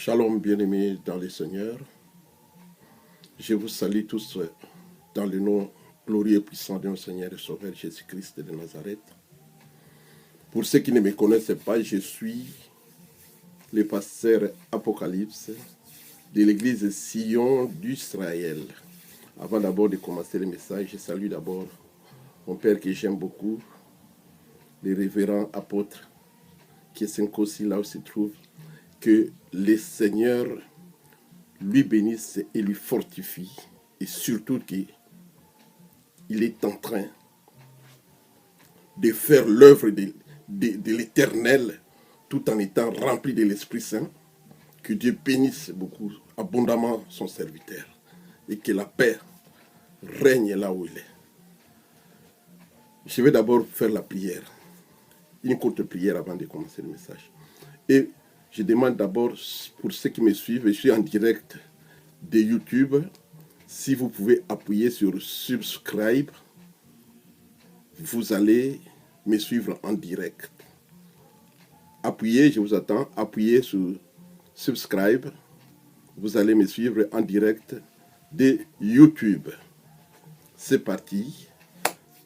Shalom bien-aimés dans le Seigneur. Je vous salue tous dans le nom glorieux et puissant de notre Seigneur et Sauveur Jésus-Christ de Nazareth. Pour ceux qui ne me connaissent pas, je suis le pasteur Apocalypse de l'église Sion d'Israël. Avant d'abord de commencer le message, je salue d'abord mon père que j'aime beaucoup, le révérend apôtre qui est aussi là où se trouve. Que le Seigneur lui bénisse et lui fortifie. Et surtout qu'il est en train de faire l'œuvre de l'Éternel tout en étant rempli de l'Esprit Saint. Que Dieu bénisse beaucoup, abondamment son serviteur. Et que la paix règne là où il est. Je vais d'abord faire la prière. Une courte prière avant de commencer le message. Et je demande d'abord, pour ceux qui me suivent, je suis en direct de YouTube. Si vous pouvez appuyer sur subscribe, vous allez me suivre en direct. Appuyez, je vous attends, appuyez sur subscribe. Vous allez me suivre en direct de YouTube. C'est parti.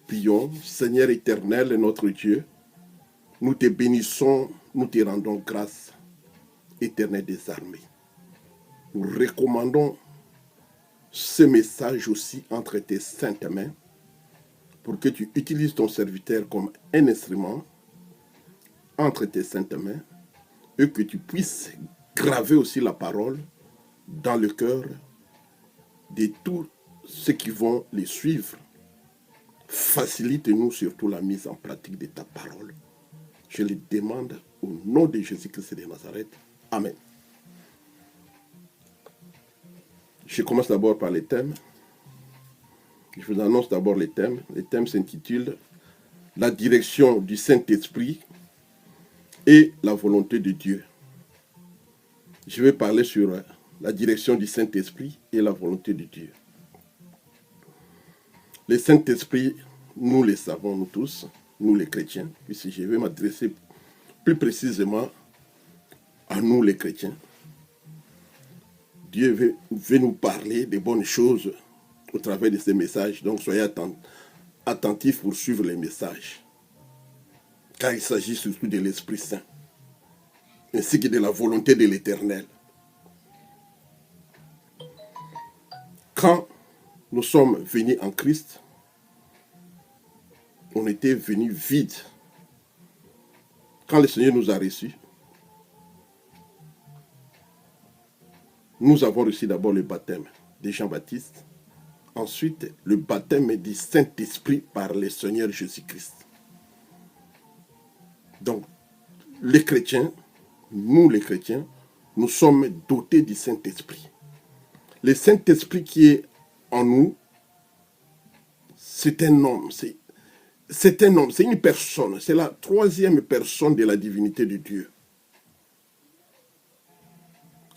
Prions. Seigneur éternel, notre Dieu, nous te bénissons, nous te rendons grâce. Éternel des armées. Nous recommandons ce message aussi entre tes saintes mains pour que tu utilises ton serviteur comme un instrument entre tes saintes mains et que tu puisses graver aussi la parole dans le cœur de tous ceux qui vont les suivre. Facilite-nous surtout la mise en pratique de ta parole. Je le demande au nom de Jésus-Christ de Nazareth. Amen. Je commence d'abord par les thèmes. Je vous annonce d'abord les thèmes. Les thèmes s'intitulent « La direction du Saint-Esprit et la volonté de Dieu ». Je vais parler sur la direction du Saint-Esprit et la volonté de Dieu. Le Saint-Esprit, nous le savons, nous tous, nous les chrétiens, puisque je vais m'adresser plus précisément à nous les chrétiens. Dieu veut nous parler des bonnes choses au travers de ces messages. Donc soyez attentifs pour suivre les messages. Car il s'agit surtout de l'Esprit Saint. Ainsi que de la volonté de l'Éternel. Quand nous sommes venus en Christ, on était venus vides. Quand le Seigneur nous a reçus, nous avons reçu d'abord le baptême de Jean-Baptiste, ensuite le baptême du Saint-Esprit par le Seigneur Jésus-Christ. Donc, les chrétiens, nous les chrétiens, nous sommes dotés du Saint-Esprit. Le Saint-Esprit qui est en nous, c'est un homme, c'est un homme, c'est une personne, c'est la troisième personne de la divinité de Dieu.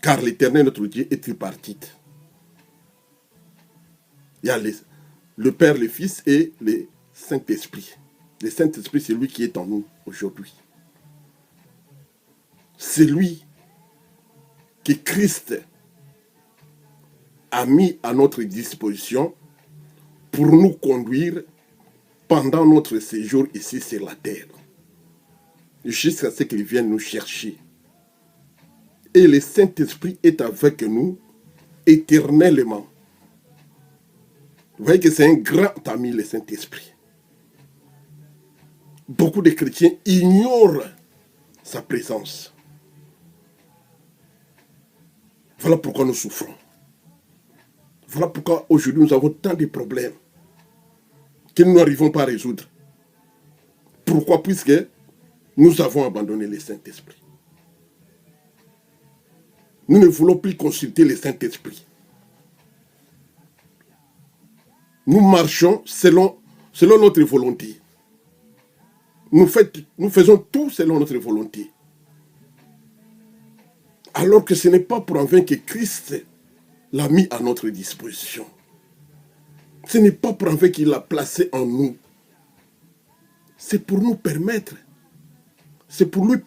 Car l'Éternel, notre Dieu, est tripartite. Il y a le Père, le Fils et le Saint-Esprit. Le Saint-Esprit, c'est lui qui est en nous aujourd'hui. C'est lui que Christ a mis à notre disposition pour nous conduire pendant notre séjour ici sur la terre. Jusqu'à ce qu'il vienne nous chercher. Et le Saint-Esprit est avec nous éternellement. Vous voyez que c'est un grand ami, le Saint-Esprit. Beaucoup de chrétiens ignorent sa présence. Voilà pourquoi nous souffrons. Voilà pourquoi aujourd'hui nous avons tant de problèmes que nous n'arrivons pas à résoudre. Pourquoi? Puisque nous avons abandonné le Saint-Esprit. Nous ne voulons plus consulter le Saint-Esprit. Nous marchons selon notre volonté. Nous faisons tout selon notre volonté. Alors que ce n'est pas pour en vain que Christ l'a mis à notre disposition. Ce n'est pas pour en vain qu'il l'a placé en nous. C'est pour nous permettre, c'est pour nous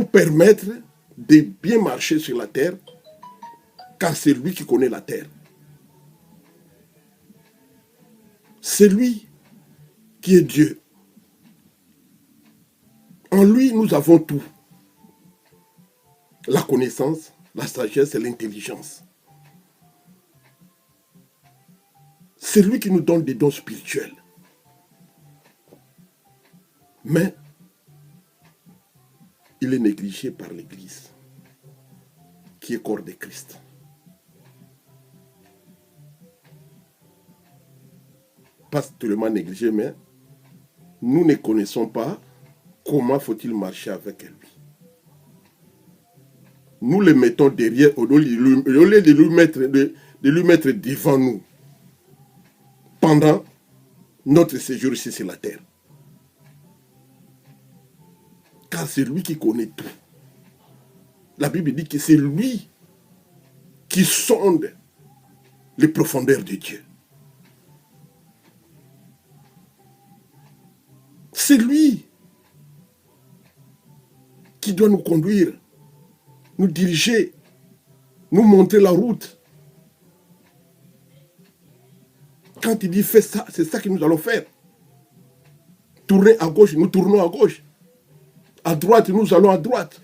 permettre de bien marcher sur la terre, car c'est lui qui connaît la terre. C'est lui qui est Dieu. En lui, nous avons tout. La connaissance, la sagesse et l'intelligence. C'est lui qui nous donne des dons spirituels. Mais il est négligé par l'Église, qui est corps de Christ. Pas tellement négligé, mais nous ne connaissons pas comment faut-il marcher avec lui. Nous le mettons derrière, au lieu de lui mettre devant nous pendant notre séjour ici sur la terre. Car c'est lui qui connaît tout. La Bible dit que c'est lui qui sonde les profondeurs de Dieu. C'est lui qui doit nous conduire, nous diriger, nous montrer la route. Quand il dit fais ça, c'est ça que nous allons faire. Tournez à gauche, nous tournons à gauche. À droite, nous allons à droite.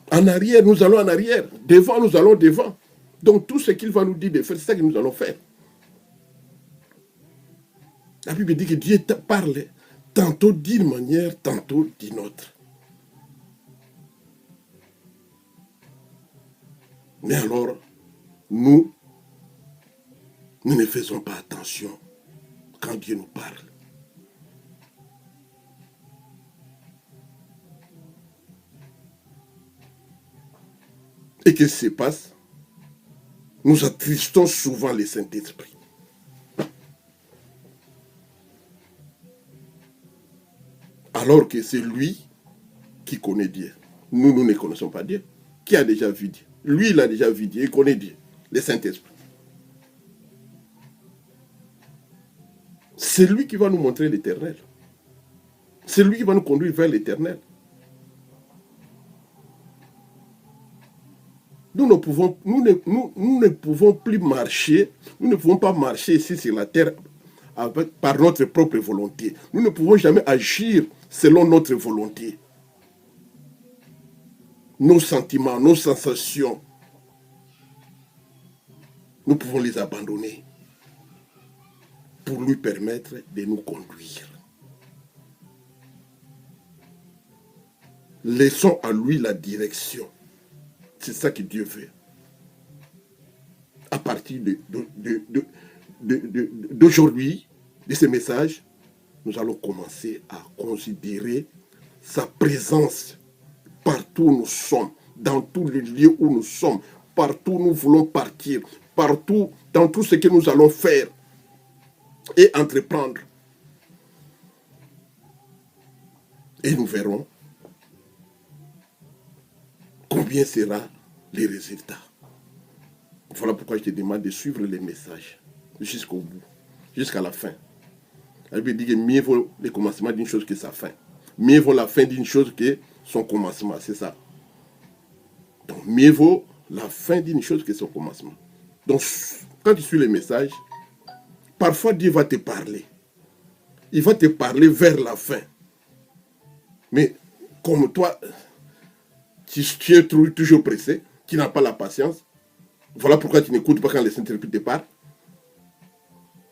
En arrière, nous allons en arrière. Devant, nous allons devant. Donc tout ce qu'il va nous dire de faire, c'est ça que nous allons faire. La Bible dit que Dieu parle tantôt d'une manière, tantôt d'une autre. Mais alors, nous ne faisons pas attention quand Dieu nous parle. Et qu'est-ce qui se passe? Nous attristons souvent le Saint-Esprit. Alors que c'est lui qui connaît Dieu. Nous ne connaissons pas Dieu. Qui a déjà vu Dieu? Lui, il a déjà vu Dieu, il connaît Dieu, le Saint-Esprit. C'est lui qui va nous montrer l'éternel. C'est lui qui va nous conduire vers l'éternel. Nous ne pouvons plus marcher, nous ne pouvons pas marcher ici sur la terre par notre propre volonté. Nous ne pouvons jamais agir selon notre volonté. Nos sentiments, nos sensations, nous pouvons les abandonner pour lui permettre de nous conduire. Laissons à lui la direction. C'est ça que Dieu veut. À partir d'aujourd'hui, de ce message, nous allons commencer à considérer sa présence partout où nous sommes, dans tous les lieux où nous sommes, partout où nous voulons partir, partout, dans tout ce que nous allons faire et entreprendre. Et nous verrons combien sera les résultats. Voilà pourquoi je te demande de suivre les messages jusqu'au bout, jusqu'à la fin. La Bible dit que mieux vaut le commencement d'une chose que sa fin. Mieux vaut la fin d'une chose que son commencement, c'est ça. Donc mieux vaut la fin d'une chose que son commencement. Donc quand tu suis les messages, parfois Dieu va te parler. Il va te parler vers la fin. Mais comme toi, tu es toujours pressé, tu n'as pas la patience. Voilà pourquoi tu n'écoutes pas quand les Saint-Esprit te parlent.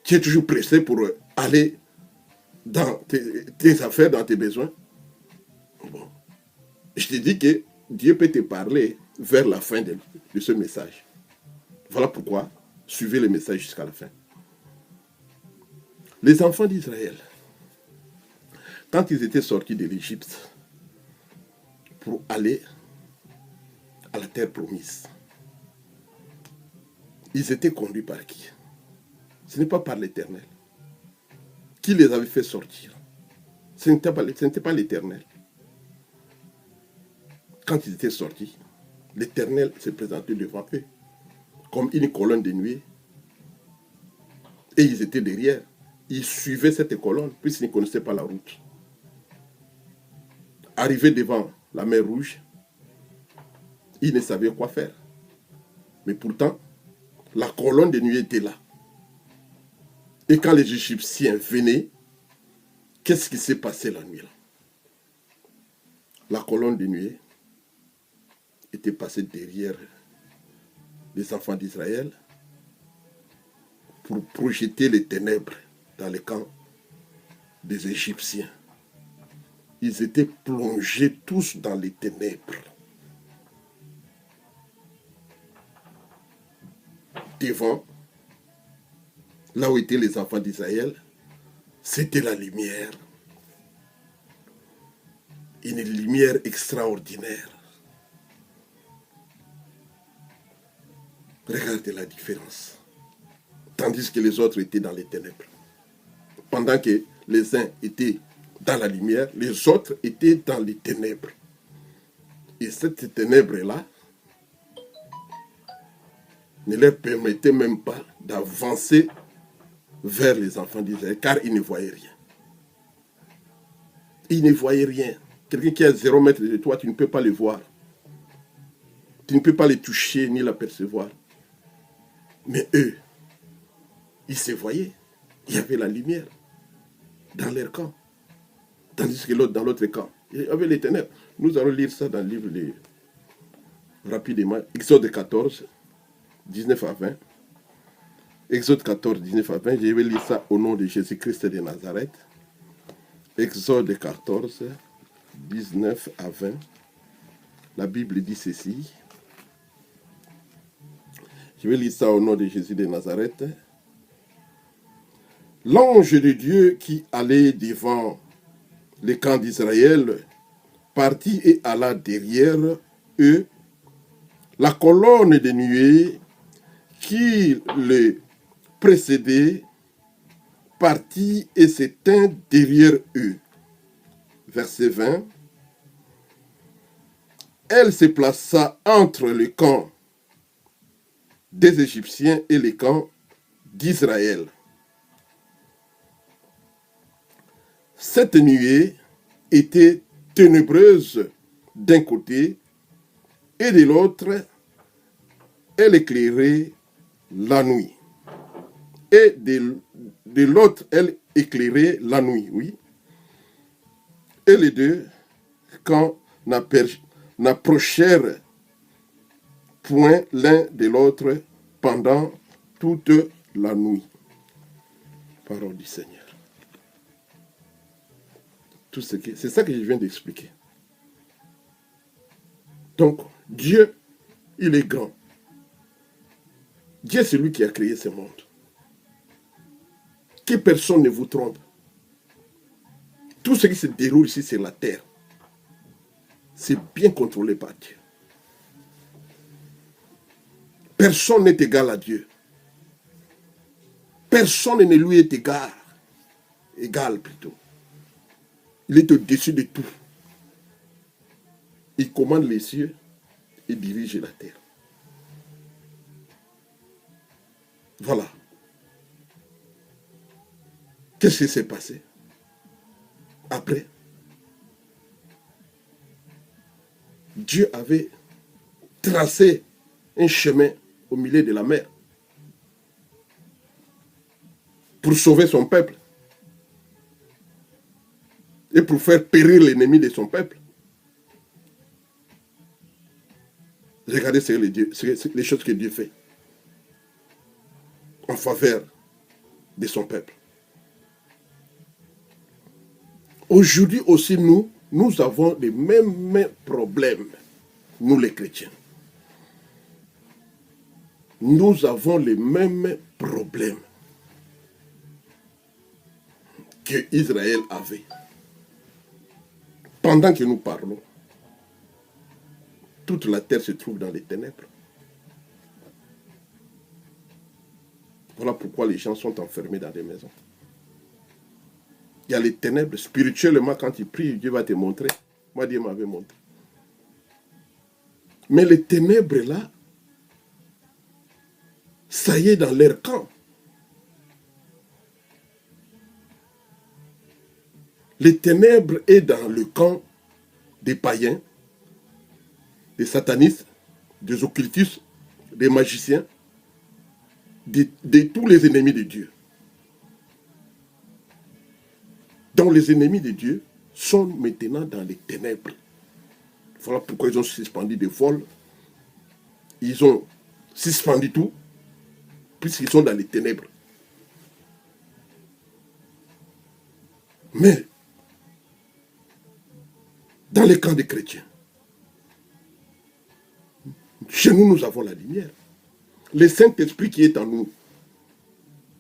Tu es toujours pressé pour aller dans tes affaires, dans tes besoins. Bon. Je te dis que Dieu peut te parler vers la fin de ce message. Voilà pourquoi suivez le message jusqu'à la fin. Les enfants d'Israël, quand ils étaient sortis de l'Égypte pour aller à la terre promise, ils étaient conduits par qui? Ce n'est pas par l'Éternel. Qui les avait fait sortir? Ce n'était pas l'Éternel. Quand ils étaient sortis, l'Éternel s'est présenté devant eux comme une colonne de nuée. Et ils étaient derrière. Ils suivaient cette colonne puisqu'ils ne connaissaient pas la route. Arrivés devant la mer Rouge, Ils ne savaient quoi faire. Mais pourtant, la colonne de nuée était là. Et quand les Égyptiens venaient, qu'est-ce qui s'est passé la nuit là? La colonne de nuée était passée derrière les enfants d'Israël pour projeter les ténèbres dans les camps des Égyptiens. Ils étaient plongés tous dans les ténèbres. Devant, là où étaient les enfants d'Israël, c'était la lumière. Une lumière extraordinaire. Regardez la différence. Tandis que les autres étaient dans les ténèbres. Pendant que les uns étaient dans la lumière, les autres étaient dans les ténèbres. Et cette ténèbre-là ne leur permettait même pas d'avancer vers les enfants d'Israël, car ils ne voyaient rien. Ils ne voyaient rien. Quelqu'un qui est à 0 mètre de toi, tu ne peux pas le voir. Tu ne peux pas les toucher ni l'apercevoir. Mais eux, ils se voyaient. Il y avait la lumière dans leur camp. Tandis que l'autre, dans l'autre camp, il y avait les ténèbres. Nous allons lire ça dans le livre rapidement. Exode 14, 19 à 20. Exode 14, 19 à 20. Je vais lire ça au nom de Jésus-Christ de Nazareth. Exode 14, 19 à 20. La Bible dit ceci. Je vais lire ça au nom de Jésus de Nazareth. L'ange de Dieu qui allait devant les camps d'Israël partit et alla derrière eux. La colonne de nuée qui le précédait partit et s'éteint derrière eux. Verset 20. Elle se plaça entre le camp des Égyptiens et le camp d'Israël. Cette nuée était ténébreuse d'un côté et de l'autre, elle éclairait la nuit. Et de l'autre, elle éclairait la nuit, oui. Et les deux, quand n'approchèrent point l'un de l'autre pendant toute la nuit. Parole du Seigneur. C'est ça que je viens d'expliquer. Donc, Dieu, il est grand. Dieu, c'est lui qui a créé ce monde. Que personne ne vous trompe. Tout ce qui se déroule ici sur la terre, c'est bien contrôlé par Dieu. Personne n'est égal à Dieu. Personne ne lui est égal. Égal plutôt. Il est au-dessus de tout. Il commande les cieux et dirige la terre. Voilà. Qu'est-ce qui s'est passé après? Dieu avait tracé un chemin au milieu de la mer pour sauver son peuple et pour faire périr l'ennemi de son peuple. Regardez les choses que Dieu fait en faveur de son peuple. Aujourd'hui aussi, nous avons les mêmes problèmes, nous les chrétiens. Nous avons les mêmes problèmes que Israël avait. Pendant que nous parlons, toute la terre se trouve dans les ténèbres. Voilà pourquoi les gens sont enfermés dans des maisons. Il y a les ténèbres. Spirituellement, quand tu pries, Dieu va te montrer. Moi, Dieu m'avait montré. Mais les ténèbres là, ça y est dans leur camp. Les ténèbres est dans le camp des païens, des satanistes, des occultistes, des magiciens, de tous les ennemis de Dieu. Donc les ennemis de Dieu sont maintenant dans les ténèbres. Voilà pourquoi ils ont suspendu des vols. Ils ont suspendu tout, puisqu'ils sont dans les ténèbres. Mais, dans les camps des chrétiens, chez nous, nous avons la lumière. Le Saint-Esprit qui est en nous,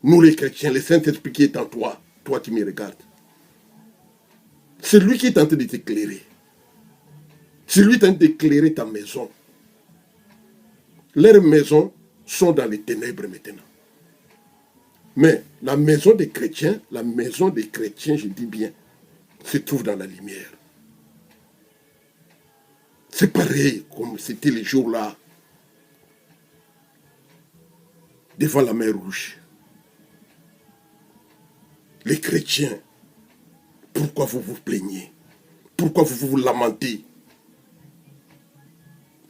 nous les chrétiens, le Saint-Esprit qui est en toi, toi qui me regardes, c'est lui qui est en train de t'éclairer. C'est lui qui est en train d'éclairer ta maison. Leurs maisons sont dans les ténèbres maintenant. Mais la maison des chrétiens, je dis bien, se trouve dans la lumière. C'est pareil comme c'était les jours-là, devant la mer Rouge. Les chrétiens, pourquoi vous vous plaignez? Pourquoi vous vous lamentez?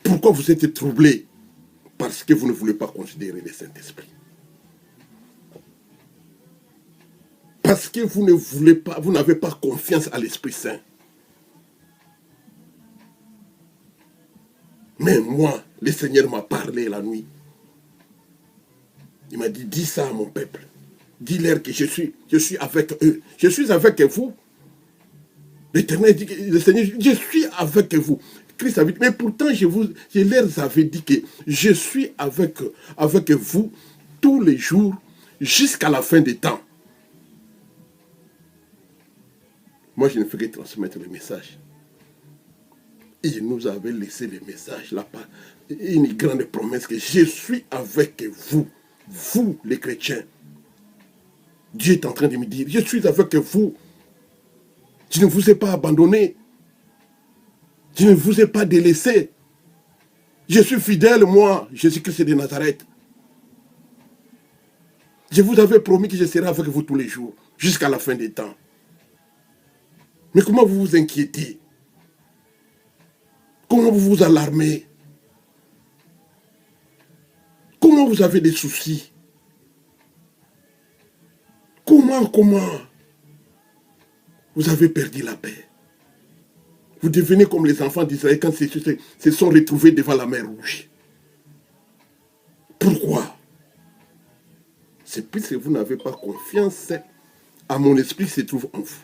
Pourquoi vous êtes troublés? Parce que vous ne voulez pas considérer le Saint-Esprit. Parce que vous ne voulez pas, vous n'avez pas confiance à l'Esprit Saint. Mais moi, le Seigneur m'a parlé la nuit. Il m'a dit, dis ça à mon peuple. Dis-leur que je suis avec eux. Je suis avec vous. L'Éternel dit, le Seigneur, je suis avec vous. Christ avait dit, mais pourtant je leur avais dit que je suis avec vous tous les jours jusqu'à la fin des temps. Moi, je ne fais que transmettre le message. Il nous avait laissé le message là-bas. Une grande promesse que je suis avec vous, vous les chrétiens. Dieu est en train de me dire, je suis avec vous. Je ne vous ai pas abandonné. Je ne vous ai pas délaissé. Je suis fidèle, moi, Jésus-Christ de Nazareth. Je vous avais promis que je serai avec vous tous les jours, jusqu'à la fin des temps. Mais comment vous vous inquiétez? Comment vous vous alarmez? Comment vous avez des soucis? Comment vous avez perdu la paix? Vous devenez comme les enfants d'Israël quand ils se sont retrouvés devant la mer Rouge. Pourquoi? C'est puisque vous n'avez pas confiance à mon esprit qui se trouve en vous.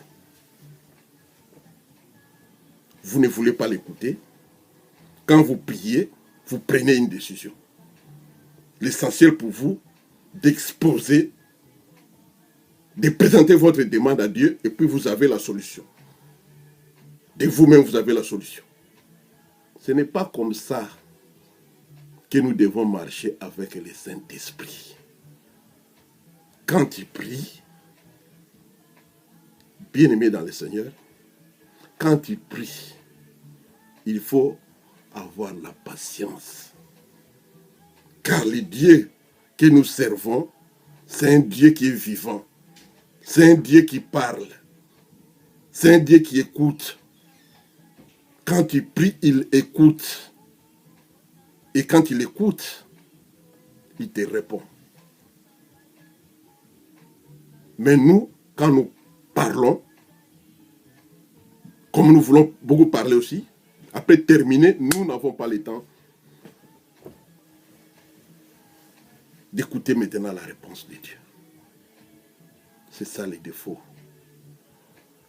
Vous ne voulez pas l'écouter. Quand vous priez, vous prenez une décision. L'essentiel pour vous, d'exposer, de présenter votre demande à Dieu, et puis vous avez la solution. De vous-même, vous avez la solution. Ce n'est pas comme ça que nous devons marcher avec le Saint-Esprit. Quand il prie, bien-aimé dans le Seigneur, quand il prie, il faut avoir la patience. Car le Dieu que nous servons, c'est un Dieu qui est vivant. C'est un Dieu qui parle. C'est un Dieu qui écoute. Quand il prie, il écoute. Et quand il écoute, il te répond. Mais nous, quand nous parlons, comme nous voulons beaucoup parler aussi, après terminer, nous n'avons pas le temps d'écouter maintenant la réponse de Dieu. C'est ça les défauts.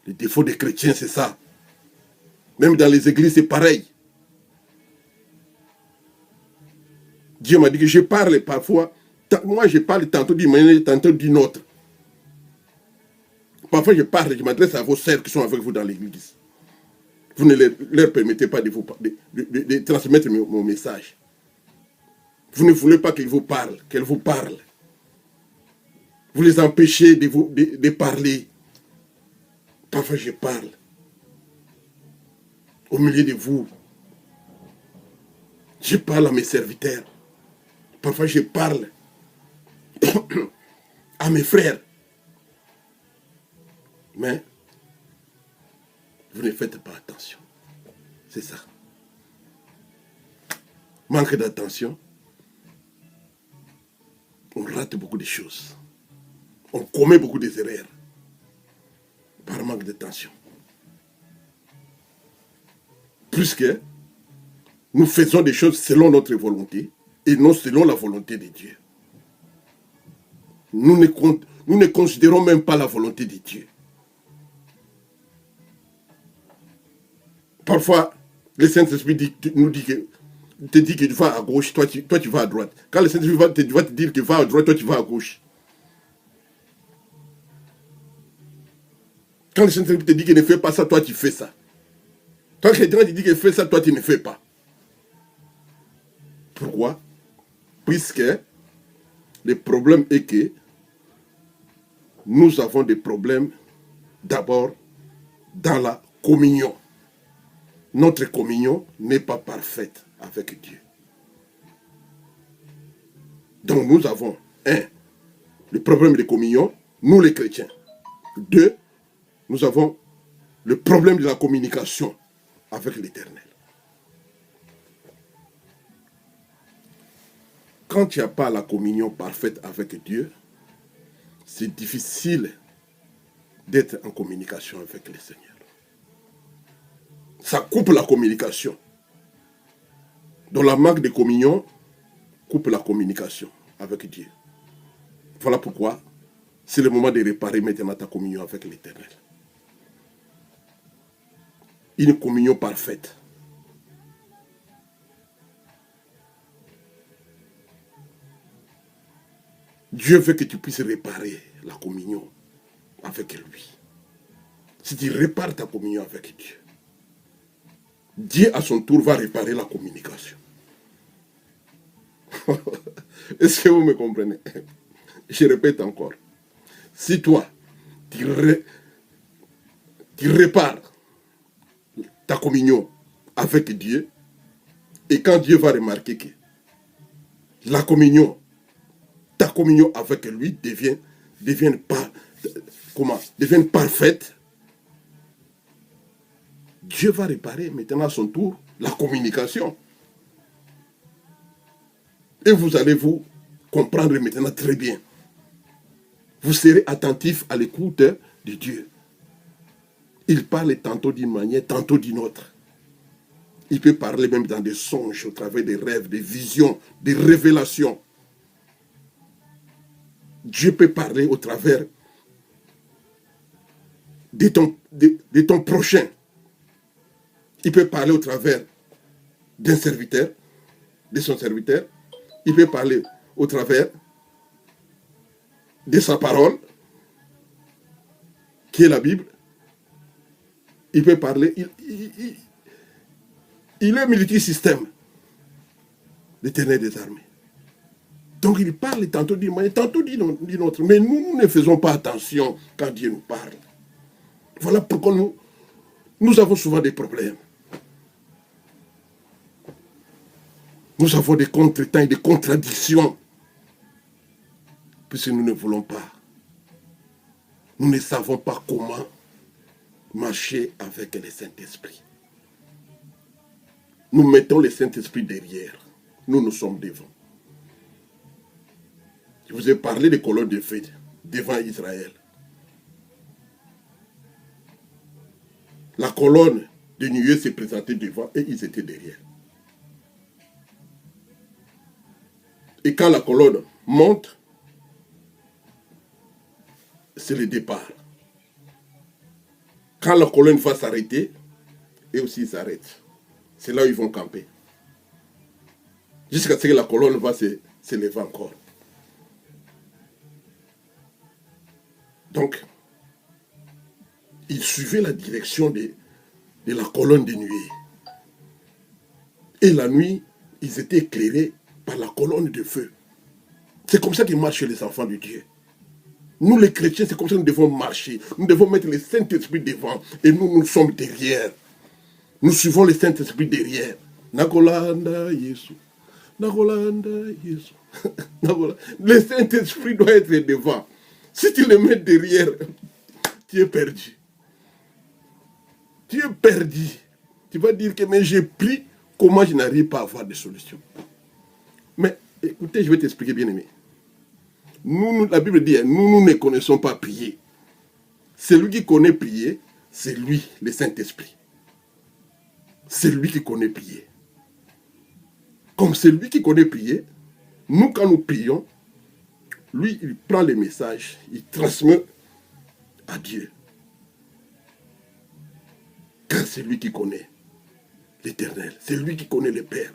Les défauts des chrétiens, c'est ça. Même dans les églises, c'est pareil. Dieu m'a dit que je parle parfois. Moi, je parle tantôt d'une manière, tantôt d'une autre. Parfois, je parle, je m'adresse à vos sœurs qui sont avec vous dans l'église. Vous ne leur permettez pas de transmettre mon message. Vous ne voulez pas qu'elles vous parlent. Vous les empêchez de parler. Parfois, je parle au milieu de vous. Je parle à mes serviteurs. Parfois, je parle à mes frères. Mais vous ne faites pas attention. C'est ça. manque d'attention, on rate beaucoup de choses. On commet beaucoup d'erreurs par manque d'attention. Puisque nous faisons des choses selon notre volonté et non selon la volonté de Dieu. Nous ne considérons même pas la volonté de Dieu. Parfois, le Saint-Esprit te dit que tu vas à gauche, toi tu vas à droite. Quand le Saint-Esprit va te dire que tu vas à droite, toi tu vas à gauche. Quand le Saint-Esprit te dit qu'il ne fait pas ça, toi tu fais ça. Quand quelqu'un te dit qu'il fait ça, toi tu ne fais pas. Pourquoi? Puisque le problème est que nous avons des problèmes d'abord dans la communion. Notre communion n'est pas parfaite avec Dieu. Donc nous avons, le problème de communion, nous les chrétiens. 2, nous avons le problème de la communication avec l'Éternel. Quand tu n'as pas la communion parfaite avec Dieu, c'est difficile d'être en communication avec le Seigneur. Ça coupe la communication. Donc la manque de communion coupe la communication avec Dieu. Voilà pourquoi c'est le moment de réparer maintenant ta communion avec l'Éternel. Une communion parfaite. Dieu veut que tu puisses réparer la communion avec lui. Si tu répares ta communion avec Dieu, Dieu à son tour va réparer la communication. Est-ce que vous me comprenez? Je répète encore. Si toi, tu répares ta communion avec Dieu, et quand Dieu va remarquer que ta communion avec lui devient parfaite, Dieu va réparer maintenant à son tour la communication. Et vous allez vous comprendre maintenant très bien. Vous serez attentif à l'écoute de Dieu. Il parle tantôt d'une manière, tantôt d'une autre. Il peut parler même dans des songes, au travers des rêves, des visions, des révélations. Dieu peut parler au travers de ton prochain. Il peut parler au travers d'un serviteur, de son serviteur. Il peut parler au travers de sa parole, qui est la Bible. Il peut parler. Il est multisystème, l'Éternel des armées. Donc il parle tantôt d'une manière, tantôt d'une autre. Mais nous ne faisons pas attention quand Dieu nous parle. Voilà pourquoi nous avons souvent des problèmes. Nous avons des contretemps et des contradictions. Puisque nous ne voulons pas. Nous ne savons pas comment marcher avec le Saint-Esprit. Nous mettons le Saint-Esprit derrière. Nous sommes devant. Je vous ai parlé des colonnes de feu devant Israël. La colonne de nuée s'est présentée devant et ils étaient derrière. Et quand la colonne monte, c'est le départ. Quand la colonne va s'arrêter, et aussi ils s'arrêtent. C'est là où ils vont camper. Jusqu'à ce que la colonne va se lever encore. Donc, ils suivaient la direction de la colonne de nuée. Et la nuit, ils étaient éclairés par la colonne de feu. C'est comme ça qu'ils marchent les enfants de Dieu. Nous les chrétiens, c'est comme ça que nous devons marcher. Nous devons mettre le Saint-Esprit devant et nous sommes derrière. Nous suivons le Saint-Esprit derrière. Nakolanda Yesu. Nakolanda Yesu. Le Saint-Esprit doit être devant. Si tu le mets derrière, tu es perdu. Tu es perdu. Tu vas dire que mais j'ai pris comment je n'arrive pas à avoir des solutions? Mais écoutez, je vais t'expliquer, bien aimé. La Bible dit, nous ne connaissons pas prier. Celui qui connaît prier, c'est lui, le Saint-Esprit. C'est lui qui connaît prier. Comme c'est lui qui connaît prier, nous, quand nous prions, lui, il prend les messages, il transmet à Dieu. Car c'est lui qui connaît l'Éternel. C'est lui qui connaît le Père.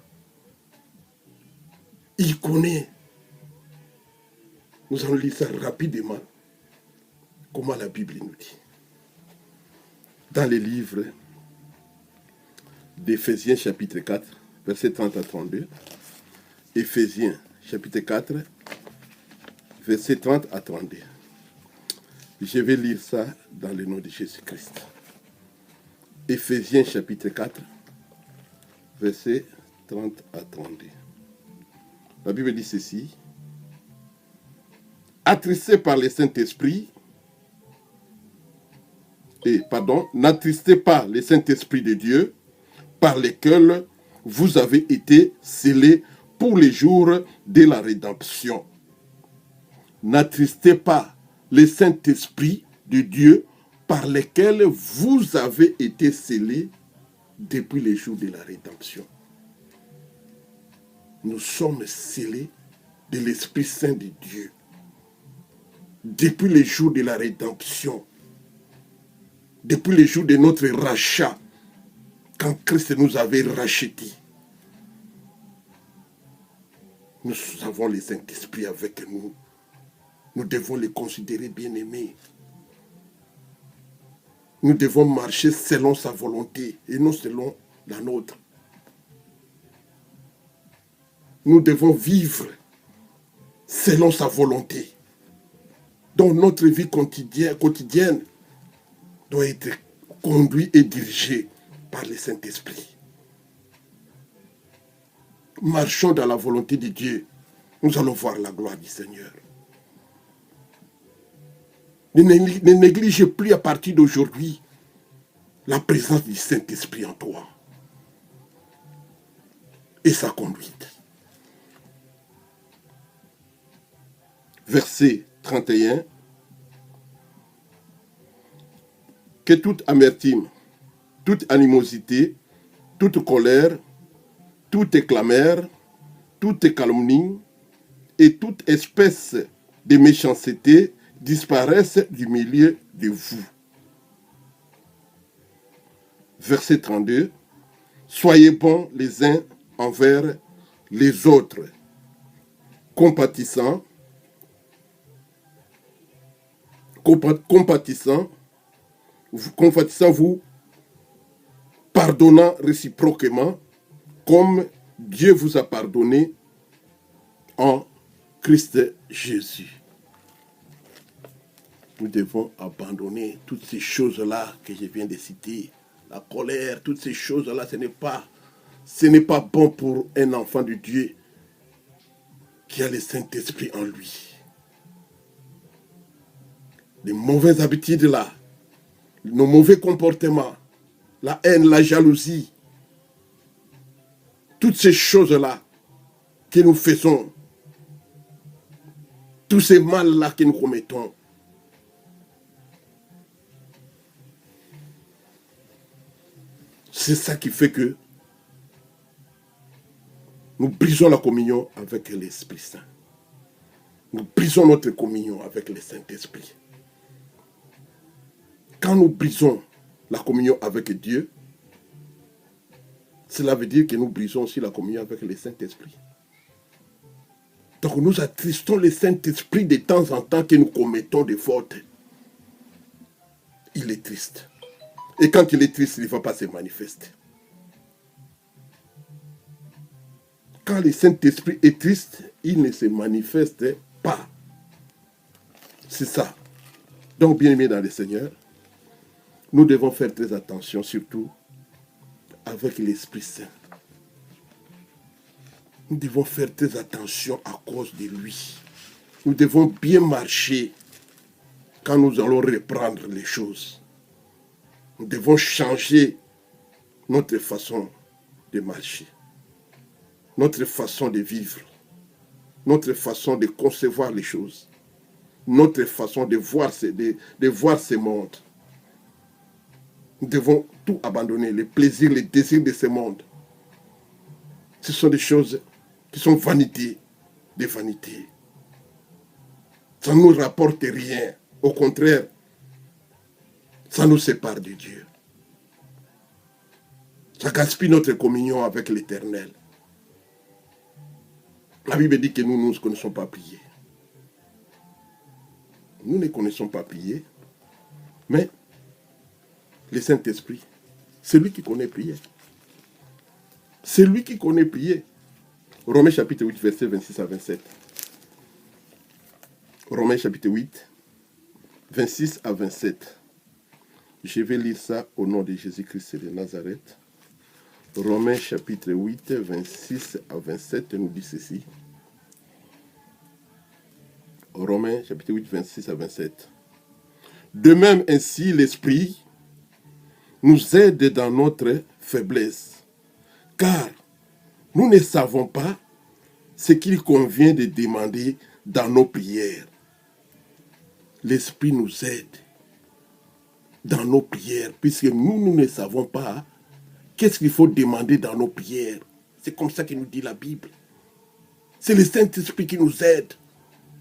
Il connaît. Nous allons lire ça rapidement. Comment la Bible nous dit. Dans les livres d'Éphésiens chapitre 4, versets 30 à 32. Éphésiens chapitre 4, versets 30 à 32. Je vais lire ça dans le nom de Jésus-Christ. Éphésiens chapitre 4, versets 30 à 32. La Bible dit ceci. Attristés par le Saint-Esprit, n'attristez pas le Saint-Esprit de Dieu, par lequel vous avez été scellés pour les jours de la rédemption. N'attristez pas le Saint-Esprit de Dieu, par lequel vous avez été scellés depuis les jours de la rédemption. Nous sommes scellés de l'Esprit Saint de Dieu depuis les jours de la rédemption, depuis les jours de notre rachat, quand Christ nous avait rachetés. Nous avons le Saint-Esprit avec nous. Nous devons les considérer bien-aimés. Nous devons marcher selon sa volonté et non selon la nôtre. Nous devons vivre selon sa volonté. Donc notre vie quotidienne doit être conduite et dirigée par le Saint-Esprit. Marchons dans la volonté de Dieu. Nous allons voir la gloire du Seigneur. Ne négligez plus à partir d'aujourd'hui la présence du Saint-Esprit en toi et sa conduite. Verset 31. Que toute amertume, toute animosité, toute colère, toute clameur, toute calomnie et toute espèce de méchanceté disparaissent du milieu de vous. Verset 32. Soyez bons les uns envers les autres, compatissants, vous, pardonnant réciproquement, comme Dieu vous a pardonné en Christ Jésus. Nous devons abandonner toutes ces choses-là que je viens de citer. La colère, toutes ces choses-là, ce n'est pas bon pour un enfant de Dieu qui a le Saint-Esprit en lui. Les mauvaises habitudes là, nos mauvais comportements, la haine, la jalousie, toutes ces choses-là que nous faisons, tous ces mal-là que nous commettons, c'est ça qui fait que nous brisons la communion avec l'Esprit Saint. Nous brisons notre communion avec le Saint-Esprit. Quand nous brisons la communion avec Dieu, cela veut dire que nous brisons aussi la communion avec le Saint-Esprit. Donc nous attristons le Saint-Esprit de temps en temps que nous commettons des fautes. Il est triste. Et quand il est triste, il ne va pas se manifester. Quand le Saint-Esprit est triste, il ne se manifeste pas. C'est ça. Donc, bien-aimés dans le Seigneur, nous devons faire très attention, surtout avec l'Esprit Saint. Nous devons faire très attention à cause de lui. Nous devons bien marcher quand nous allons reprendre les choses. Nous devons changer notre façon de marcher, notre façon de vivre, notre façon de concevoir les choses, notre façon de voir ce monde. Nous devons tout abandonner, les plaisirs, les désirs de ce monde. Ce sont des choses qui sont vanité, des vanités. Ça ne nous rapporte rien. Au contraire, ça nous sépare de Dieu. Ça gaspille notre communion avec l'Éternel. La Bible dit que nous ne connaissons pas prier. Nous ne connaissons pas prier, mais le Saint-Esprit, c'est lui qui connaît prier. C'est lui qui connaît prier. Romains chapitre 8, versets 26 à 27. Romains chapitre 8, 26 à 27. Je vais lire ça au nom de Jésus-Christ de Nazareth. Romains chapitre 8, 26 à 27 nous dit ceci. Romains chapitre 8, 26 à 27. De même ainsi, l'Esprit nous aide dans notre faiblesse, car nous ne savons pas ce qu'il convient de demander dans nos prières. L'Esprit nous aide dans nos prières, puisque nous ne savons pas qu'est-ce qu'il faut demander dans nos prières. C'est comme ça que nous dit la Bible. C'est le Saint-Esprit qui nous aide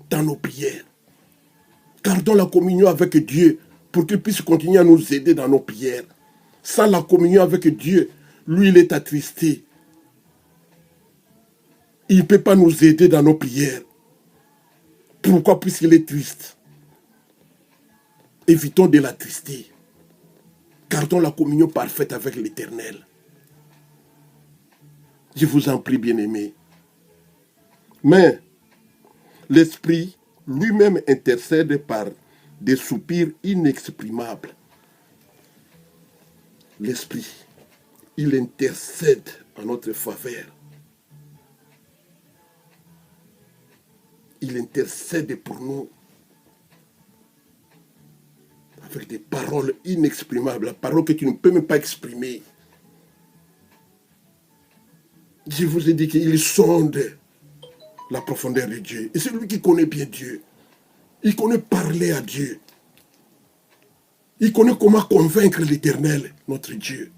dans nos prières. Gardons la communion avec Dieu pour qu'il puisse continuer à nous aider dans nos prières. Sans la communion avec Dieu, lui, il est attristé. Il ne peut pas nous aider dans nos prières. Pourquoi? Puisqu'il est triste. Évitons de l'attrister. Gardons la communion parfaite avec l'Éternel. Je vous en prie, bien-aimés. Mais l'Esprit lui-même intercède par des soupirs inexprimables. L'Esprit, il intercède en notre faveur. Il intercède pour nous avec des paroles inexprimables, la parole que tu ne peux même pas exprimer. Je vous ai dit qu'il sonde la profondeur de Dieu. Et c'est lui qui connaît bien Dieu. Il connaît parler à Dieu. Il connaît comment convaincre l'Éternel, notre Dieu.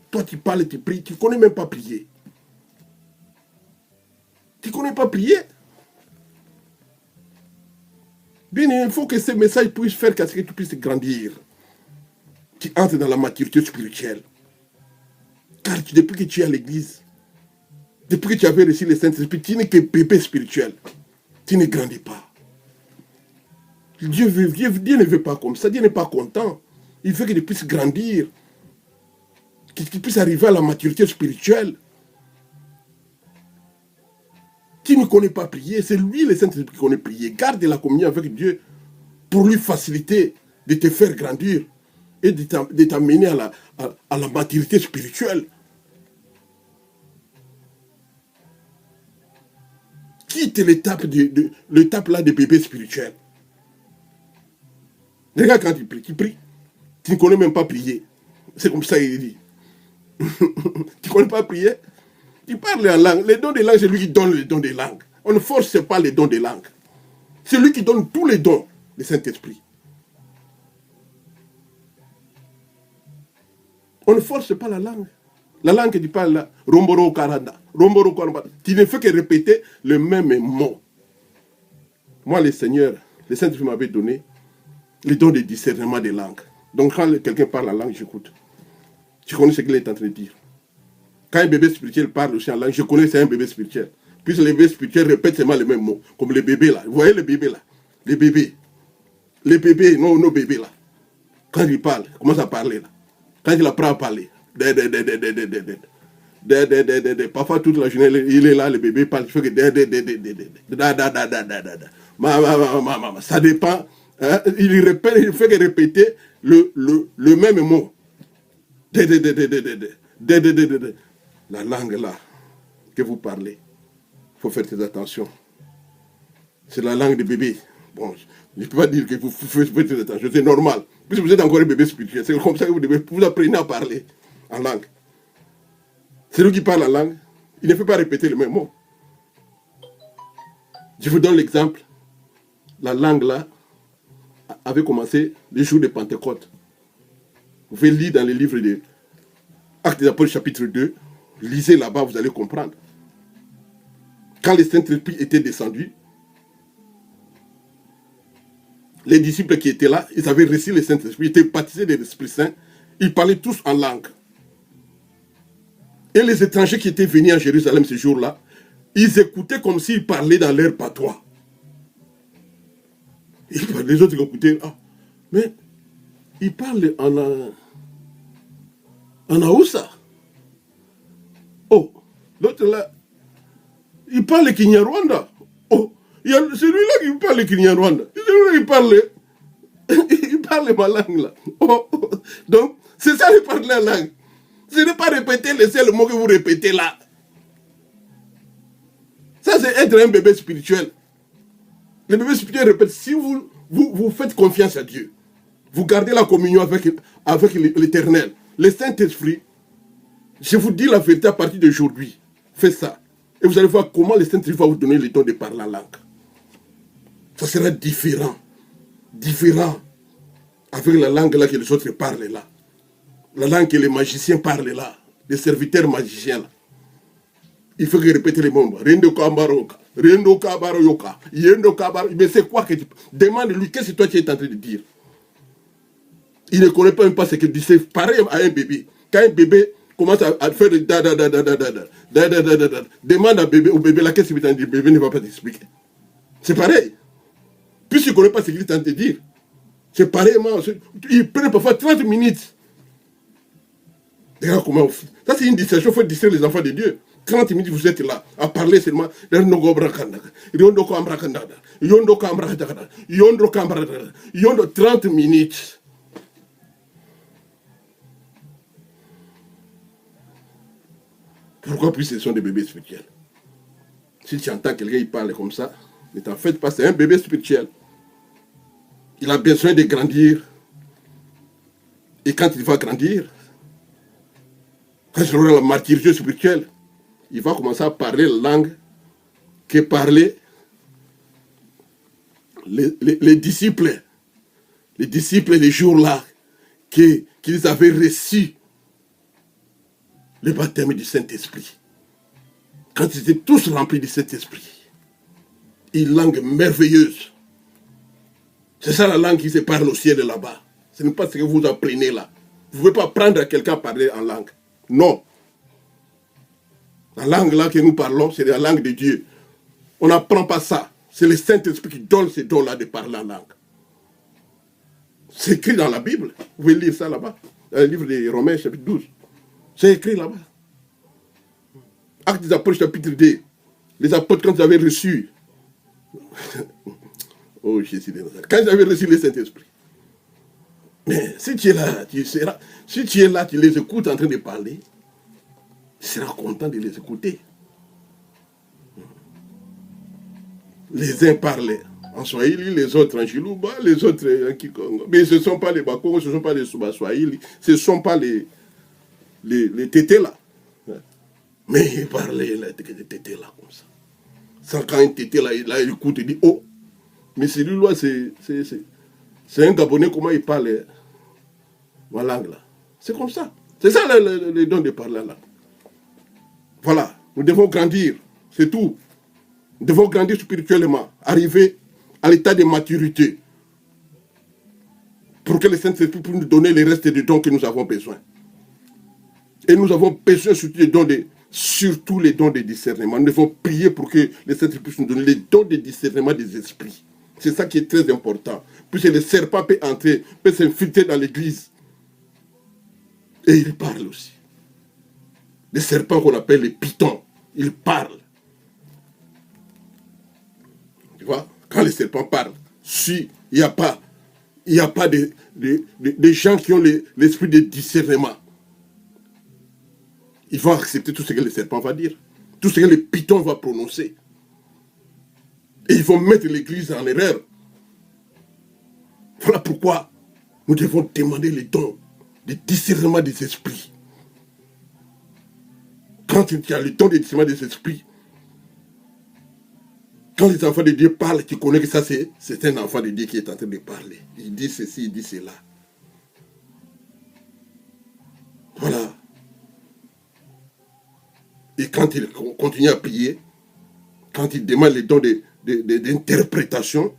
Toi, tu parles, tu pries, tu ne connais même pas prier. Tu ne connais pas prier. Bien, il faut que ce message puisse faire qu'à ce que tu puisses grandir. Tu entres dans la maturité spirituelle. Car depuis que tu es à l'église, depuis que tu avais reçu le Saint-Esprit, tu n'es que bébé spirituel. Tu ne grandis pas. Dieu ne veut pas comme ça. Dieu n'est pas content. Il veut que tu puisses grandir. Que tu puisses arriver à la maturité spirituelle. Tu ne connais pas prier. C'est lui, le Saint-Esprit, qui connaît prier. Garde la communion avec Dieu pour lui faciliter de te faire grandir et de t'amener à la maturité spirituelle. Quitte l'étape là de bébé spirituel. Regarde quand tu pries. Tu ne connais même pas prier. C'est comme ça qu'il dit. Tu ne connais pas prier. Tu parles en langue. Les dons des langues, c'est lui qui donne les dons des langues. On ne force pas les dons des langues. C'est lui qui donne tous les dons du Saint-Esprit. On ne force pas la langue. La langue que tu parles là, Romboro Karanda, Romboro Karanda, tu ne fais que répéter le même mot. Moi, le Seigneur, le Saint-Esprit m'avait donné le don de discernement des langues. Donc quand quelqu'un parle la langue, j'écoute. Je connais ce qu'il est en train de dire. Quand un bébé spirituel parle aussi en langue, je connais que c'est un bébé spirituel. Puisque les bébés spirituels répètent seulement les mêmes mots. Comme les bébés là. Vous voyez les bébés là? Les bébés. Les bébés, nos bébés là. Quand ils parlent, ils commencent à parler là. Quand il apprend à parler. Parfois toute la journée, il est là, le bébé parle. Il fait que ça dépend. Hein? Il fait que répéter le même mot. La langue là que vous parlez, il faut faire très attention. C'est la langue de bébé. Bon, je ne peux pas dire que vous faites très attention, c'est normal. Puisque vous êtes encore un bébé spirituel, c'est comme ça que vous apprenez à parler en langue. Celui qui parle la langue, il ne peut pas répéter le même mot. Je vous donne l'exemple. La langue là avait commencé le jour de Pentecôte. Vous pouvez lire dans les livres des Actes des Apôtres chapitre 2. Lisez là-bas, vous allez comprendre. Quand le Saint-Esprit était descendu, les disciples qui étaient là, ils avaient reçu le Saint-Esprit, ils étaient baptisés de l'Esprit Saint, ils parlaient tous en langue. Et les étrangers qui étaient venus à Jérusalem ce jour-là, ils écoutaient comme s'ils parlaient dans leur patois. Les autres écoutaient, ah, mais ils parlent en Aoussa. Oh, l'autre là, il parle Kinyarwanda. Oh, il y a celui-là qui parle Kinyarwanda. Celui-là, il parle ma langue là. Oh, oh. Donc, c'est ça de parler la langue. Ce n'est pas répéter le seul mot que vous répétez là. Ça, c'est être un bébé spirituel. Le bébé spirituel répète, si vous faites confiance à Dieu, vous gardez la communion avec l'Éternel, le Saint-Esprit, je vous dis la vérité à partir d'aujourd'hui, faites ça. Et vous allez voir comment le Saint-Esprit va vous donner le don de parler la langue. Ça sera différent. Différent avec la langue là que les autres parlent là. La langue que les magiciens parlent là. Les serviteurs magiciens là. Il faut que répéter les mots. Rendo Kambaroka, Rendo Kabaroyoka, Yendo Kabaro. Mais c'est quoi que tu... Demande-lui, qu'est-ce que toi tu es en train de dire? Il ne connaît pas même pas ce qu'il dit. C'est pareil à un bébé. Quand un bébé commence à faire des demande au bébé là, qu'est-ce qu'il est en train de dire? Le bébé ne va pas t'expliquer. C'est pareil. Puisqu'il ne connaît pas ce qu'il est en train de dire. C'est pareillement. Il prend parfois 30 minutes. Regarde comment. Ça, c'est une distraction. Il faut distraire les enfants de Dieu. 30 minutes, vous êtes là, à parler seulement. 30 minutes. Pourquoi? Puisque ce sont des bébés spirituels. Si tu entends quelqu'un il parle comme ça, ne t'en faites pas, c'est un bébé spirituel. Il a besoin de grandir. Et quand il va grandir, quand il aura la maturité spirituelle, il va commencer à parler la langue que parlaient les disciples. Les disciples, les jours-là, qu'ils avaient reçu le baptême du Saint-Esprit. Quand ils étaient tous remplis du Saint-Esprit. Une langue merveilleuse. C'est ça la langue qui se parle au ciel là-bas. Ce n'est pas ce que vous apprenez là. Vous ne pouvez pas apprendre à quelqu'un à parler en langue. Non. La langue là que nous parlons, c'est la langue de Dieu. On n'apprend pas ça. C'est le Saint-Esprit qui donne ces dons-là de parler en langue. C'est écrit dans la Bible. Vous pouvez lire ça là-bas. Dans le livre de Romains, chapitre 12. C'est écrit là-bas. Actes des Apôtres, chapitre 2. Les apôtres, quand ils avaient reçu... oh, Jésus de Nazareth. Quand ils avaient reçu le Saint-Esprit. Mais si tu es là, si tu es là, tu les écoutes en train de parler, tu seras content de les écouter. Les uns parlent en Swahili, les autres en Chiluba, les autres en Kikongo. Mais ce ne sont pas les Bakongo, ce ne sont pas les Swahili, ce ne sont pas les tétés là. Mais ils parlaient là, des tétés là comme ça. Sans quand un tété là, il écoute, il dit oh, mais celui-là, c'est un Gabonais, comment il parle ma langue là. C'est comme ça. C'est ça le don de parler là. Voilà, nous devons grandir, c'est tout. Nous devons grandir spirituellement, arriver à l'état de maturité pour que le Saint-Esprit puisse nous donner les restes des dons que nous avons besoin. Et nous avons besoin surtout les dons de discernement. Nous devons prier pour que le Saint-Esprit puisse nous donner les dons de discernement des esprits. C'est ça qui est très important. Puisque le serpent peut entrer, peut s'infiltrer dans l'église. Et il parle aussi. Les serpents qu'on appelle les pythons, ils parlent. Tu vois, quand les serpents parlent, si il n'y a pas des gens qui ont l'esprit de discernement, ils vont accepter tout ce que le serpent va dire, tout ce que le python va prononcer. Et ils vont mettre l'église en erreur. Voilà pourquoi nous devons demander les dons de discernement des esprits. Quand tu as le don de discernement des esprits, quand les enfants de Dieu parlent, tu connais que ça c'est un enfant de Dieu qui est en train de parler. Il dit ceci, il dit cela. Voilà. Et quand il continue à prier, quand il demande les dons d'interprétation,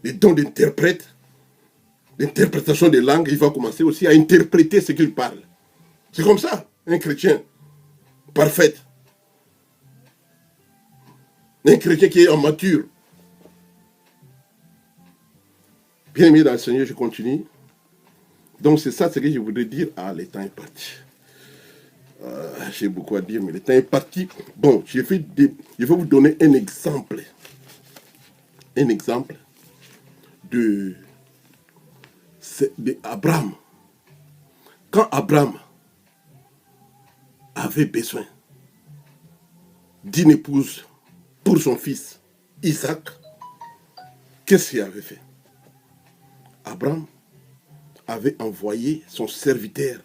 les dons d'interprétation des langues, il va commencer aussi à interpréter ce qu'il parle. C'est comme ça, un chrétien parfait. Un chrétien qui est en mature. Bien aimé dans le Seigneur, je continue. Donc c'est ça ce que je voudrais dire. Ah, le temps est parti. J'ai beaucoup à dire, mais le temps est parti. Bon, je vais vous donner un exemple. Un exemple de Abraham. Quand Abraham avait besoin d'une épouse pour son fils Isaac, qu'est-ce qu'il avait fait? Abraham avait envoyé son serviteur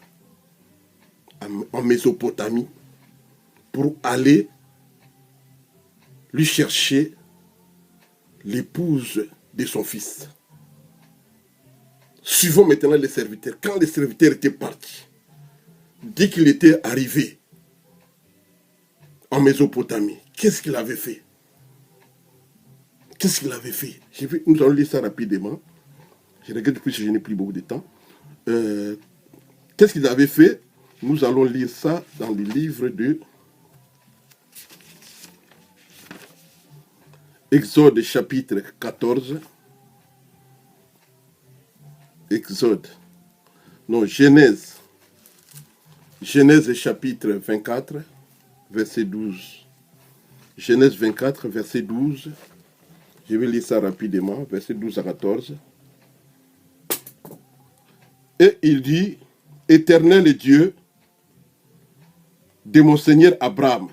en Mésopotamie pour aller lui chercher l'épouse de son fils. Suivons maintenant les serviteurs. Quand les serviteurs étaient partis, dès qu'il était arrivé en Mésopotamie, qu'est-ce qu'il avait fait? Qu'est-ce qu'il avait fait? Nous allons lire ça rapidement. Je regrette plus si je n'ai plus beaucoup de temps. Qu'est-ce qu'ils avaient fait? Nous allons lire ça dans le livre de Exode chapitre 14. Genèse chapitre 24, verset 12. Genèse 24, verset 12. Je vais lire ça rapidement, verset 12 à 14. Et il dit, Éternel Dieu de mon Seigneur Abraham,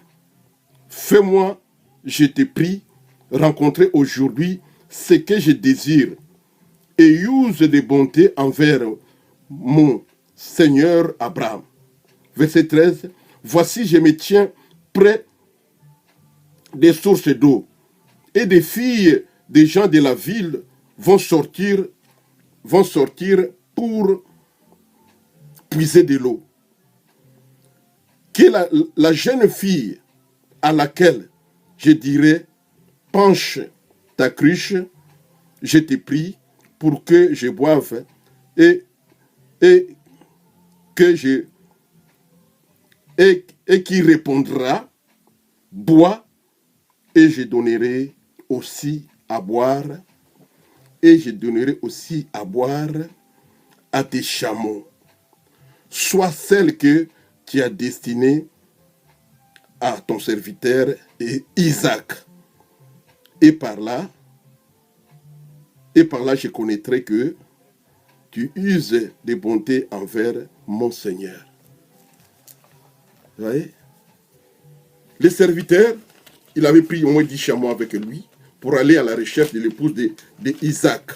fais-moi, je te prie, rencontrer aujourd'hui ce que je désire et use de bonté envers mon Seigneur Abraham. Verset 13, voici je me tiens près des sources d'eau et des filles des gens de la ville vont sortir pour puiser de l'eau. Que la jeune fille à laquelle je dirai, penche ta cruche, je te prie pour que je boive et qui répondra, bois et je donnerai aussi à boire à tes chameaux. Soit celle que tu as destinée à ton serviteur Isaac. Et par là, je connaîtrai que tu uses de bonté envers mon Seigneur. Vous voyez? Le serviteur, il avait pris au moins 10 chameaux avec lui pour aller à la recherche de l'épouse d'Isaac.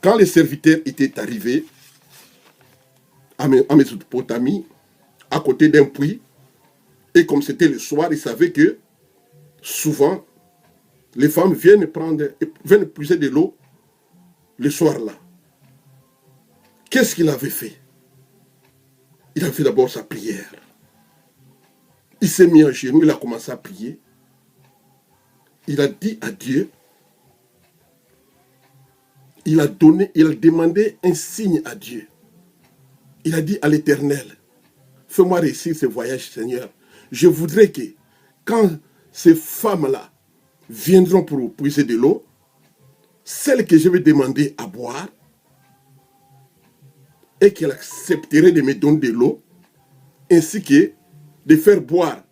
Quand les serviteurs étaient arrivés à Mésopotamie, à côté d'un puits, et comme c'était le soir, ils savaient que souvent, les femmes viennent puiser de l'eau le soir-là. Qu'est-ce qu'il avait fait? Il a fait d'abord sa prière. Il s'est mis à genoux, il a commencé à prier. Il a dit à Dieu, il a demandé un signe à Dieu. Il a dit à l'Éternel, fais-moi réussir ce voyage, Seigneur. Je voudrais que, quand ces femmes-là viendront pour puiser de l'eau, celle que je vais demander à boire, et qu'elle accepterait de me donner de l'eau, ainsi que de faire boire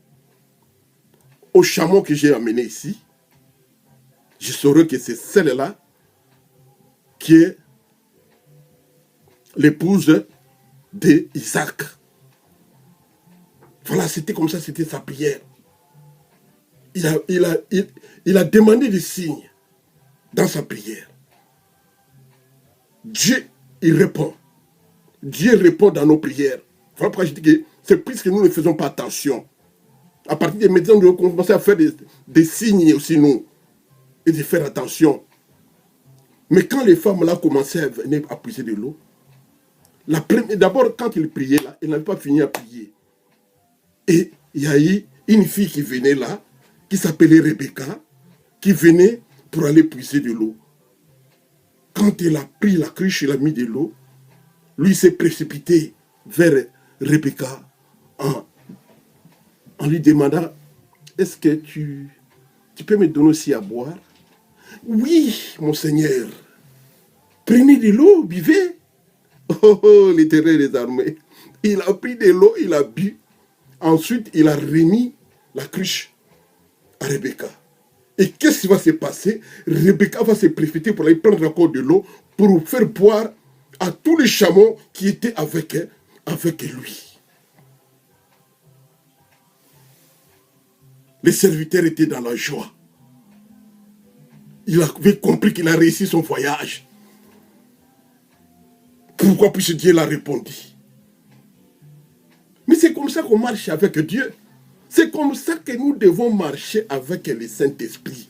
au chameau que j'ai amené ici, je saurai que c'est celle-là qui est l'épouse d'Isaac. Voilà, c'était comme ça, c'était sa prière. Il a demandé des signes dans sa prière. Dieu, il répond. Dieu répond dans nos prières. Voilà pourquoi je dis que C'est puisque nous ne faisons pas attention. À partir de maintenant, nous devons commencer à faire des signes aussi, nous, et de faire attention. Mais quand les femmes là commençaient à venir à puiser de l'eau, d'abord, quand ils priaient là, ils n'avaient pas fini à prier. Et il y a eu une fille qui venait là, qui s'appelait Rebecca, qui venait pour aller puiser de l'eau. Quand elle a pris la cruche, elle a mis de l'eau, lui s'est précipité vers Rebecca en lui demandant, est-ce que tu peux me donner aussi à boire? Oui, mon Seigneur. Prenez de l'eau, buvez. Oh, l'Éternel des armées. Il a pris de l'eau, il a bu. Ensuite, il a remis la cruche à Rebecca. Et qu'est-ce qui va se passer? Rebecca va se précipiter pour aller prendre encore de l'eau pour faire boire à tous les chameaux qui étaient avec lui. Les serviteurs étaient dans la joie. Il avait compris qu'il a réussi son voyage. Pourquoi puisque Dieu l'a répondu? Mais c'est comme ça qu'on marche avec Dieu. C'est comme ça que nous devons marcher avec le Saint-Esprit.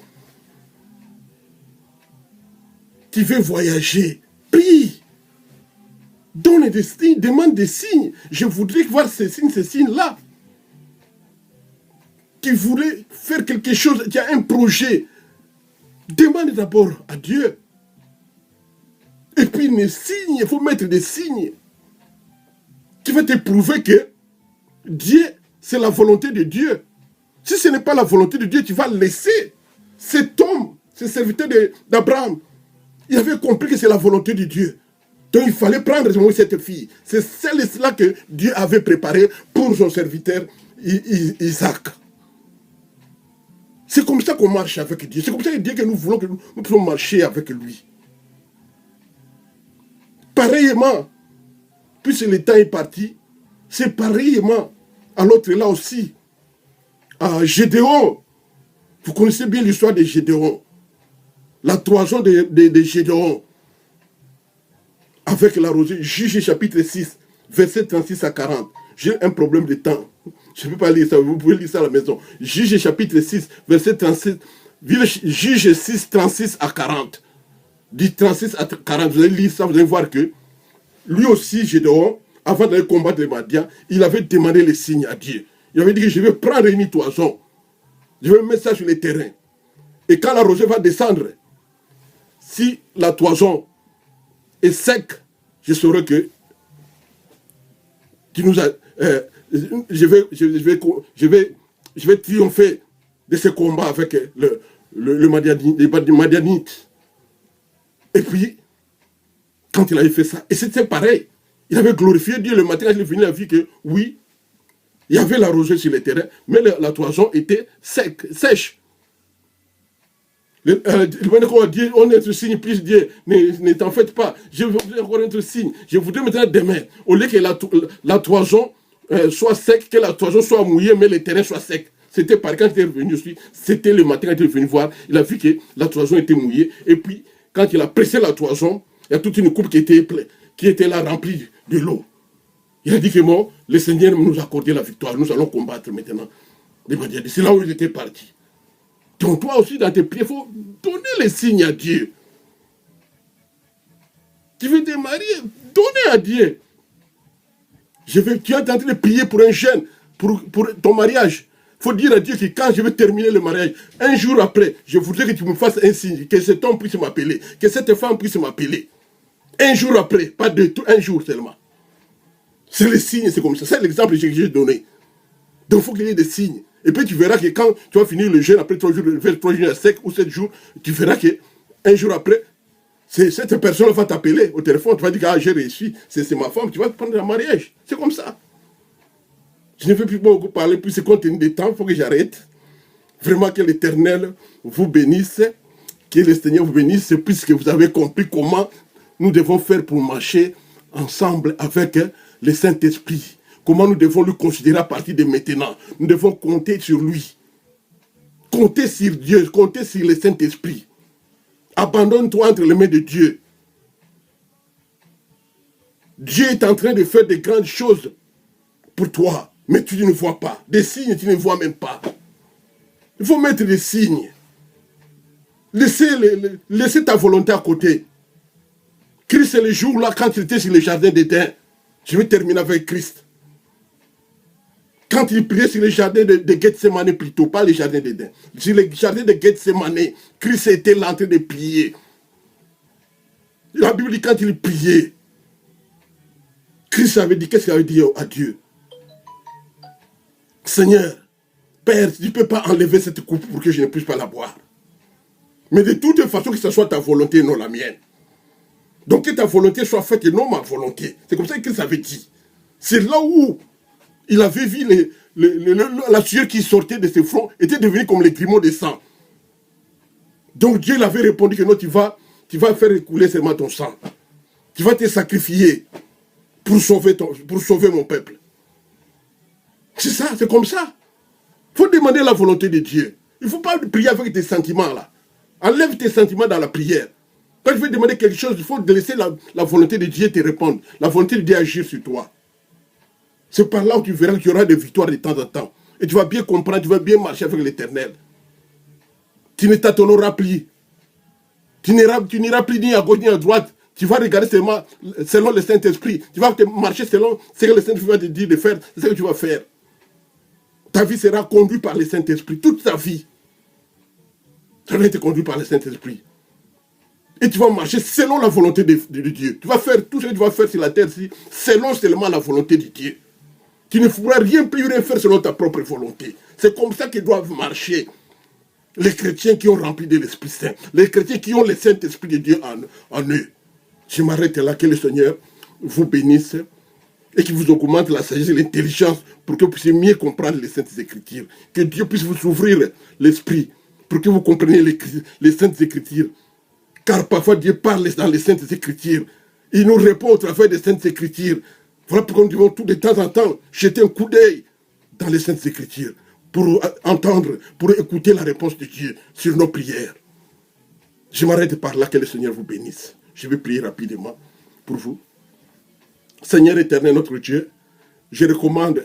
Tu veux voyager, prie. Donne des signes, demande des signes. Je voudrais voir ces signes-là. Tu voulais faire quelque chose, tu as un projet. Demande d'abord à Dieu. Et puis les signes, il faut mettre des signes qui vont te prouver que Dieu, c'est la volonté de Dieu. Si ce n'est pas la volonté de Dieu, tu vas laisser cet homme, ce serviteur d'Abraham. Il avait compris que c'est la volonté de Dieu. Donc il fallait prendre cette fille. C'est celle-là que Dieu avait préparée pour son serviteur Isaac. C'est comme ça qu'on marche avec Dieu. C'est comme ça que Dieu que nous voulons que nous puissions marcher avec lui. Pareillement, puisque le temps est parti, c'est pareillement à l'autre là aussi. À Gédéon. Vous connaissez bien l'histoire de Gédéon. La toison de Gédéon. Avec la rosée. Juge chapitre 6, verset 36 à 40. J'ai un problème de temps. Je ne peux pas lire ça. Vous pouvez lire ça à la maison. Juge chapitre 6, verset 36. Juge 6, 36 à 40. Du 36 à 40. Vous allez lire ça, vous allez voir que lui aussi, Gédéon, avant d'aller combattre les Madians, il avait demandé les signes à Dieu. Il avait dit que je vais prendre une toison. Je vais mettre ça sur le terrain. Et quand la rosée va descendre, si la toison est sec, je saurai que tu nous as, je vais triompher de ce combat avec les Madianites. Et puis, quand il avait fait ça, et c'était pareil, il avait glorifié Dieu le matin, il est venu, il a vu que oui, il y avait la rosée sur le terrain, mais la toison était sèche. Dieu, on est un signe, plus Dieu, ne t'en faites pas. Je voudrais encore un signe. Je voudrais maintenant demain, au lieu que la toison soit sec, que la toison soit mouillée, mais le terrain soit sec. C'était pareil, quand il est revenu, c'était le matin quand il est venu voir, il a vu que la toison était mouillée, et puis, quand il a pressé la toison, il y a toute une coupe qui était là remplie de l'eau. Il a dit que bon, le Seigneur nous a accordé la victoire, nous allons combattre maintenant. C'est là où il était parti. Donc toi aussi, dans tes prières, il faut donner les signes à Dieu. Tu veux te marier, donner à Dieu. Tu es en train de prier pour un jeune, pour ton mariage. Il faut dire à Dieu que quand je vais terminer le mariage, un jour après, je voudrais que tu me fasses un signe, que cet homme puisse m'appeler, que cette femme puisse m'appeler. Un jour après, pas deux, un jour seulement. C'est le signe, c'est comme ça. C'est l'exemple que j'ai donné. Donc il faut qu'il y ait des signes. Et puis tu verras que quand tu vas finir le jeûne, après 3 jours, 3 jours à sec ou 7 jours, tu verras qu'un jour après, cette personne va t'appeler au téléphone, tu vas dire que j'ai réussi, c'est ma femme, tu vas te prendre un mariage. C'est comme ça. Je ne veux plus beaucoup parler, plus c'est compte tenu des temps, il faut que j'arrête. Vraiment que l'Éternel vous bénisse, que le Seigneur vous bénisse, puisque vous avez compris comment nous devons faire pour marcher ensemble avec le Saint-Esprit. Comment nous devons le considérer à partir de maintenant. Nous devons compter sur lui. Compter sur Dieu, compter sur le Saint-Esprit. Abandonne-toi entre les mains de Dieu. Dieu est en train de faire de grandes choses pour toi, mais tu ne vois pas. Des signes, tu ne vois même pas. Il faut mettre des signes. Laissez ta volonté à côté. Christ, c'est le jour-là, quand il était sur le jardin d'Éden. Je vais terminer avec Christ. Quand il priait sur le jardin de Gethsemane plutôt, pas le jardin d'Éden. Sur le jardin de Gethsemane, Christ était là en train de prier. La Bible dit quand il priait, Christ avait dit, qu'est-ce qu'il avait dit à Dieu? Seigneur, Père, tu ne peux pas enlever cette coupe pour que je ne puisse pas la boire. Mais de toute façon, que ce soit ta volonté et non la mienne. Donc que ta volonté soit faite et non ma volonté. C'est comme ça que Christ avait dit. C'est là où il avait vu la sueur qui sortait de ses fronts était devenue comme les grumeaux de sang. Donc Dieu l'avait répondu que non, tu vas faire écouler seulement ton sang. Tu vas te sacrifier pour sauver mon peuple. C'est ça, c'est comme ça. Il faut demander la volonté de Dieu. Il ne faut pas prier avec tes sentiments là. Enlève tes sentiments dans la prière. Quand tu veux demander quelque chose, il faut laisser la volonté de Dieu te répondre. La volonté de Dieu agir sur toi. C'est par là où tu verras qu'il y aura des victoires de temps en temps. Et tu vas bien comprendre, tu vas bien marcher avec l'Éternel. Tu ne t'attendras plus. Tu n'iras plus ni à gauche ni à droite. Tu vas regarder seulement selon le Saint-Esprit. Tu vas marcher selon ce que le Saint-Esprit va te dire de faire. C'est ce que tu vas faire. Ta vie sera conduite par le Saint-Esprit. Toute ta vie. Ça va être conduit par le Saint-Esprit. Et tu vas marcher selon la volonté de Dieu. Tu vas faire tout ce que tu vas faire sur la terre selon seulement la volonté de Dieu. Tu ne pourras rien faire selon ta propre volonté. C'est comme ça qu'ils doivent marcher. Les chrétiens qui ont rempli de l'Esprit Saint. Les chrétiens qui ont le Saint-Esprit de Dieu en eux. Je m'arrête là. Que le Seigneur vous bénisse et qu'il vous augmente la sagesse et l'intelligence pour que vous puissiez mieux comprendre les Saintes Écritures. Que Dieu puisse vous ouvrir l'esprit pour que vous compreniez les Saintes Écritures. Car parfois Dieu parle dans les Saintes Écritures. Il nous répond au travers des Saintes Écritures. Voilà pourquoi nous devons tout de temps en temps jeter un coup d'œil dans les Saintes Écritures pour entendre, pour écouter la réponse de Dieu sur nos prières. Je m'arrête par là, que le Seigneur vous bénisse. Je vais prier rapidement pour vous. Seigneur éternel, notre Dieu, je recommande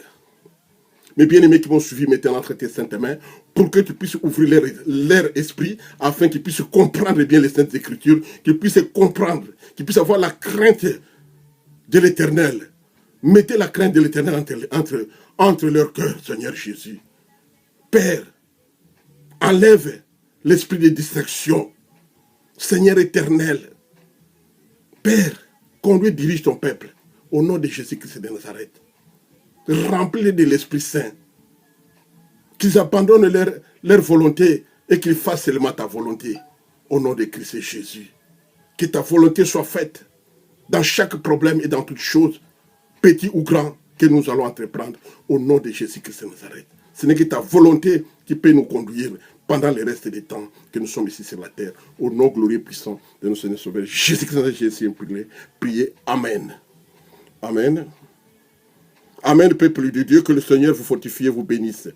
mes bien-aimés qui m'ont suivi maintenant entre tes saintes mains, pour que tu puisses ouvrir leur esprit, afin qu'ils puissent comprendre bien les Saintes Écritures, qu'ils puissent comprendre, qu'ils puissent avoir la crainte de l'Éternel. Mettez la crainte de l'Éternel entre leurs cœurs, Seigneur Jésus. Père, enlève l'esprit de distraction. Seigneur éternel, Père, conduis, dirige ton peuple, au nom de Jésus-Christ de Nazareth. Remplis-les de l'Esprit Saint. Qu'ils abandonnent leur volonté et qu'ils fassent seulement ta volonté. Au nom de Christ et Jésus. Que ta volonté soit faite dans chaque problème et dans toute chose, petit ou grand, que nous allons entreprendre au nom de Jésus-Christ de Nazareth. Ce n'est que ta volonté qui peut nous conduire pendant le reste des temps que nous sommes ici sur la terre. Au nom glorieux puissant de notre Seigneur Sauveur Jésus-Christ de Jésus, priez. Amen. Amen. Amen, peuple de Dieu, que le Seigneur vous fortifie et vous bénisse.